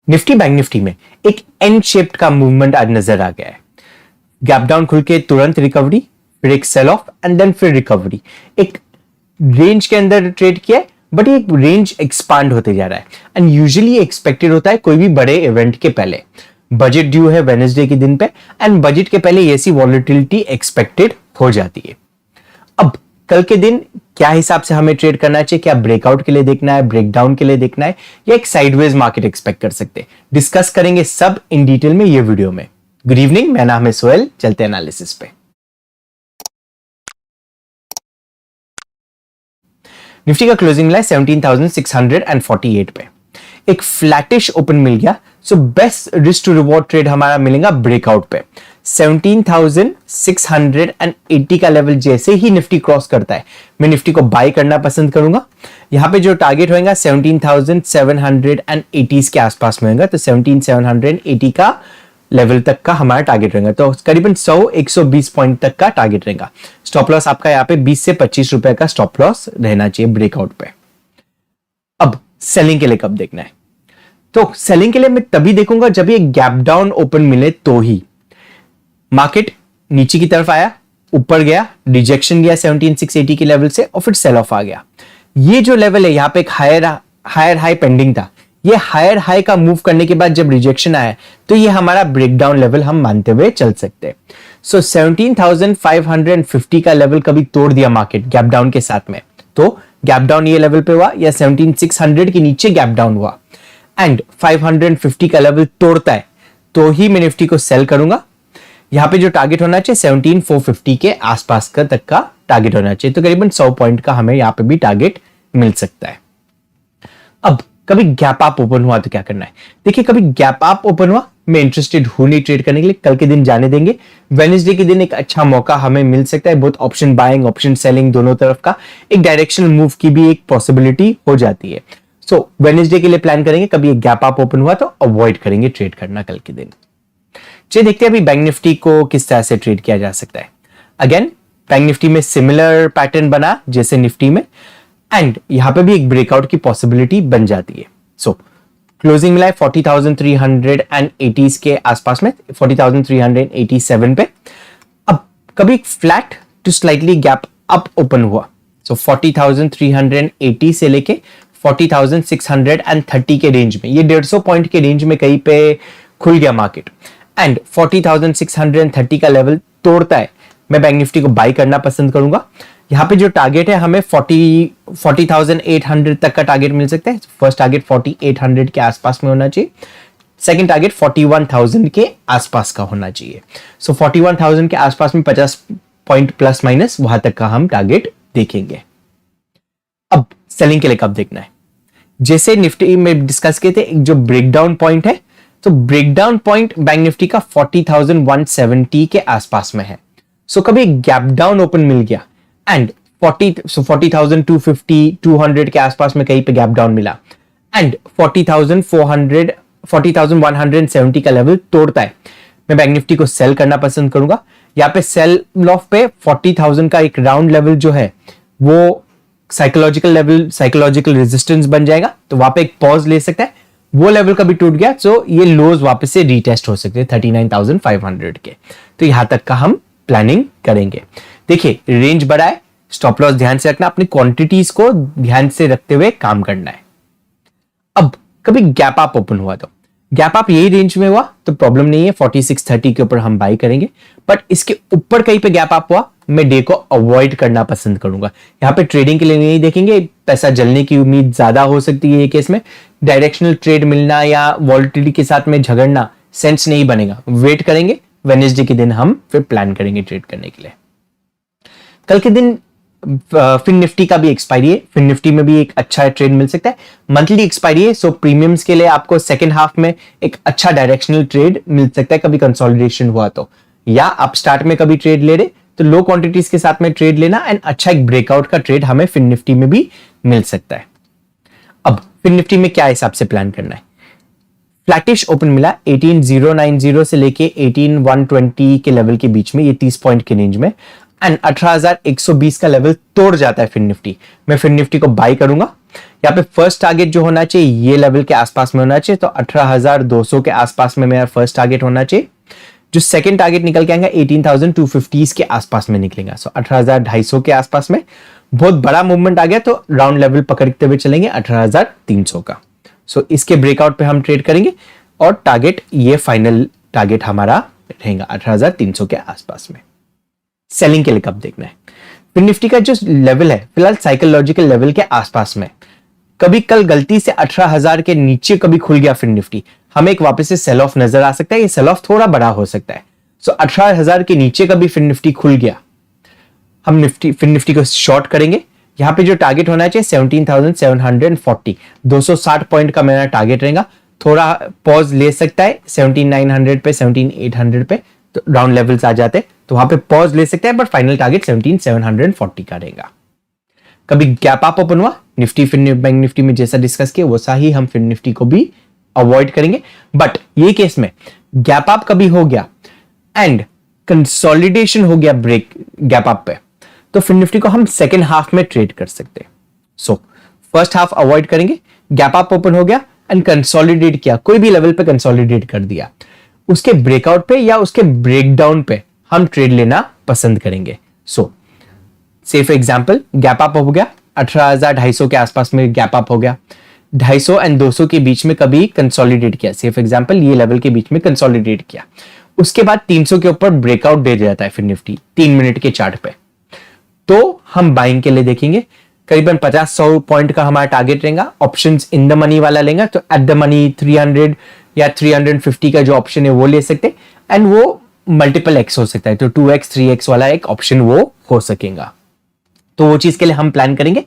Nifty bank Nifty में एक N shaped का मूवमेंट आज नजर आ गया है। गैप डाउन खुल के तुरंत रिकवरी, फिर एक सेल ऑफ एंड देन फिर रिकवरी। एक रेंज के अंदर ट्रेड किया है, बट ये रेंज एक्सपांड होते जा रहा है एंड यूजुअली एक्सपेक्टेड होता है कोई भी बड़े इवेंट के पहले। बजट ड्यू है वेडनेसडे के दिन पे एंड बजट के पहले ऐसी वॉलेटिलिटी एक्सपेक्टेड हो जाती है। अब कल के दिन क्या हिसाब से हमें ट्रेड करना चाहिए? क्या ब्रेकआउट के लिए देखना है, ब्रेकडाउन के लिए देखना है, या एक साइडवेज मार्केट एक्सपेक्ट कर सकते हैं? डिस्कस करेंगे सब इन डिटेल में ये वीडियो में। गुड इवनिंग, मेरा नाम है सोहेल। चलते हैं एनालिसिस पे। निफ्टी का क्लोजिंग मिला है 17,648 पे। एक फ्लैटिश ओपन मिल गया, so best risk to reward trade हमारा मिलेगा ब्रेकआउट पे। 17,680 का लेवल जैसे ही निफ्टी क्रॉस करता है, मैं निफ्टी को बाय करना पसंद करूंगा। यहां पे जो टारगेट होगा 17,780 के आसपास में होगा, तो 17,780 का लेवल तक का हमारा टारगेट रहेगा। तो करीबन 100-120 पॉइंट तक का टारगेट रहेगा। स्टॉप लॉस आपका यहाँ पे 20 से 25 रुपए का स्टॉप लॉस रहना चाहिए ब्रेकआउट पे। अब सेलिंग के लिए कब देखना है? तो सेलिंग के लिए मैं तभी देखूंगा जब ये गैप डाउन ओपन मिले तो ही। मार्केट नीचे की तरफ आया, ऊपर गया, रिजेक्शन गया 17,680 के लेवल से और फिर सेल ऑफ आ गया। ये जो लेवल है यहाँ पे एक हायर हाई पेंडिंग था। ये हायर हाई का मूव करने के बाद जब रिजेक्शन आया तो ये हमारा ब्रेकडाउन लेवल हम मानते हुए चल सकते हैं। सो 17,550 का लेवल कभी तोड़ दिया मार्केट गैप डाउन के साथ में, तो गैप डाउन ये लेवल पे हुआ या 17,600 के नीचे गैप डाउन हुआ एंड 550 का लेवल तोड़ता है तो ही मैं निफ्टी को सेल करूंगा। यहां पे जो टारगेट होना चाहिए 17,450 के आसपास का तक का टारगेट होना चाहिए, तो करीबन 100 पॉइंट का हमें यहां पे भी टारगेट मिल सकता है। अब कभी गैप अप ओपन हुआ तो क्या करना है? देखिए, कभी गैप अप ओपन हुआ, मैं इंटरेस्टेड हूं नहीं ट्रेड करने के लिए, कल के दिन जाने देंगे। वेडनेसडे के दिन एक अच्छा मौका हमें मिल सकता है, both option buying option selling दोनों तरफ का एक डायरेक्शनल मूव की भी एक पॉसिबिलिटी हो जाती है। सो वेडनेसडे के लिए प्लान करेंगे, कभी एक गैप अप ओपन हुआ तो अवॉइड करेंगे ट्रेड करना कल के दिन। चलिए देखते हैं अभी बैंक निफ्टी को किस तरह से ट्रेड किया जा सकता है। अगेन बैंक निफ्टी में सिमिलर पैटर्न बना जैसे निफ्टी में एंड यहां पे भी एक ब्रेकआउट की पॉसिबिलिटी बन जाती है। सो क्लोजिंग मिला है 40,380 के आसपास में, 40,387 पे। अब कभी flat to slightly gap up open हुआ, सो 40,380 से लेके 40,630 के रेंज में, ये 150 पॉइंट के रेंज में कहीं पे खुल गया मार्केट एंड 40,630 का लेवल तोड़ता है, मैं बैंक निफ्टी को बाय करना पसंद करूंगा। यहां पे जो टारगेट है हमें 40,800 तक का टारगेट मिल सकता है। फर्स्ट टारगेट 40,800 के आसपास में होना चाहिए, सेकंड टारगेट 41,000 के आसपास का होना चाहिए। सो 41,000 के आसपास में 50 पॉइंट प्लस माइनस वहां तक का हम टारगेट देखेंगे। अब सेलिंग के लिए कब देखना है? जैसे निफ्टी में डिस्कस किए थे, एक जो ब्रेकडाउन पॉइंट है, तो ब्रेकडाउन पॉइंट बैंक निफ्टी का 40,170 के आसपास में है। सो कभी गैप डाउन ओपन मिल गया एंड 40,250 200 के आसपास में कहीं पे गैप डाउन मिला एंड 40,170 का लेवल तोड़ता है, मैं बैंक निफ्टी को सेल करना पसंद करूंगा। यहाँ पे सेल ऑफ पे 40,000 का एक राउंड लेवल जो है वो साइकोलॉजिकल लेवल, साइकोलॉजिकल रेजिस्टेंस बन जाएगा, तो वहां पे एक पॉज ले सकता है। वो लेवल कभी टूट गया तो ये लोज वापस से रीटेस्ट हो सकते हैं 39,500 के, तो यहां तक का हम प्लानिंग करेंगे। देखिए, रेंज बड़ा है, स्टॉप लॉस ध्यान से रखना, अपनी क्वांटिटीज को ध्यान से रखते हुए काम करना है। अब कभी गैप अप ओपन हुआ, तो गैप अप यही रेंज में हुआ तो प्रॉब्लम नहीं है, 4630 के ऊपर हम बाय करेंगे। बट इसके ऊपर कहीं पे गैप अप हुआ, मैं डे को अवॉइड करना पसंद करूंगा। यहां पे ट्रेडिंग के लिए नहीं देखेंगे, पैसा जलने की उम्मीद ज्यादा हो सकती है ये केस में। डायरेक्शनल ट्रेड मिलना या वॉलेटिलिटी के साथ में झगड़ना सेंस नहीं बनेगा। वेट करेंगे, वेडनेसडे के दिन हम फिर प्लान करेंगे ट्रेड करने के लिए। कल के दिन फिन निफ्टी का भी एक्सपायरी है, फिन निफ्टी में भी एक अच्छा ट्रेड मिल सकता है। मंथली एक्सपायरी है, सो प्रीमियम्स के लिए आपको सेकेंड हाफ में एक अच्छा डायरेक्शनल ट्रेड मिल सकता है कभी कंसोलिडेशन हुआ तो, या आप स्टार्ट में कभी ट्रेड ले रहे तो लो क्वांटिटीज के साथ में ट्रेड लेना एंड अच्छा एक ब्रेकआउट का ट्रेड हमें फिन निफ्टी में भी मिल सकता है। अब फिन निफ्टी में क्या हिसाब से प्लान करना है? फ्लैटिश ओपन मिला 18,090 से लेके 18,120 के लेवल के बीच में, ये 30 पॉइंट के रेंज में एंड 18,120 का लेवल तोड़ जाता है फिन निफ्टी, मैं फिन निफ्टी को बाय करूंगा यहाँ पे फर्स्ट टारगेट जो होना चाहिए ये लेवल के आसपास में होना चाहिए, तो 18,200 के आसपास में मेरा फर्स्ट टारगेट होना चाहिए। जो सेकंड टारगेट निकल के आएगा 18,250 के आसपास में निकलेगा, सो 18,250 के आसपास में। बहुत बड़ा मूवमेंट आ गया तो राउंड लेवल पकड़ते हुए चलेंगे 18,300 का। सो इसके ब्रेकआउट पे हम ट्रेड करेंगे और टारगेट ये फाइनल टारगेट हमारा रहेगा 18,300 के आसपास में। सेलिंग के लिए कब देखना है? फिर निफ्टी का जो लेवल है फिलहाल साइकोलॉजिकल लेवल के आसपास में, कभी कल गलती से 18,000 के नीचे कभी खुल गया फिर निफ्टी, हमें एक वापस से सेल ऑफ नजर आ सकता है। ये सेल ऑफ थोड़ा बड़ा हो सकता है। सो 18,000 के नीचे कभी फिर निफ्टी खुल गया, हम फिर निफ्टी को शॉर्ट करेंगे। यहां पे जो टारगेट होना चाहिए 17,740, 260 पॉइंट का मेरा टारगेट रहेगा। थोड़ा पॉज ले सकता है 17,900 पे, 17,800 पे, तो राउंड लेवल्स आ जाते तो वहां पे पॉज ले सकता है, बट फाइनल टारगेट 17,740 का रहेगा। कभी गैप अप ओपन हुआ निफ्टी फिर बैंक निफ्टी में जैसा डिस्कस किया वैसा ही हम फिर निफ्टी को भी अवॉइड करेंगे। बट ये केस में गैप अप कभी हो गया एंड कंसोलिडेशन हो गया ब्रेक गैप अप पे, तो फिर निफ्टी को हम सेकेंड हाफ में ट्रेड कर सकते हैं। सो फर्स्ट हाफ अवॉइड करेंगे, गैप अप ओपन हो गया एंड कंसोलिडेट किया, कोई भी लेवल पे कंसोलिडेट कर दिया, उसके ब्रेकआउट पे या उसके ब्रेकडाउन पे हम ट्रेड लेना पसंद करेंगे। सो से फॉर एग्जांपल गैप अप हो गया 18,250 के आसपास में, गैप अप हो गया 250 एंड 200 के बीच में कभी कंसोलिडेट किया, से फॉर एग्जांपल ये लेवल के बीच में कंसोलिडेट किया, उसके बाद 300 के ऊपर ब्रेकआउट दे जाता है फिर निफ्टी 3 मिनट के चार्ट पे, तो हम बाइंग के लिए देखेंगे। करीबन 50-100 पॉइंट का हमारा टारगेट रहेगा। ऑप्शंस इन द मनी वाला लेंगे तो एट द मनी 300 या 350 का जो ऑप्शन है वो ले सकते हैं एंड वो मल्टीपल एक्स हो सकता है, तो 2x 3x वाला एक ऑप्शन वो हो सकेगा। तो वो चीज के लिए हम प्लान करेंगे।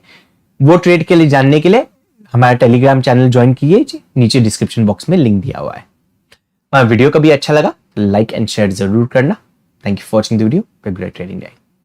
वो ट्रेड के लिए जानने के लिए हमारा टेलीग्राम चैनल ज्वाइन कीजिए, नीचे डिस्क्रिप्शन बॉक्स में लिंक दिया हुआ है। वीडियो कभी अच्छा लगा लाइक एंड शेयर जरूर करना। Thank you for watching the video. Great trading day.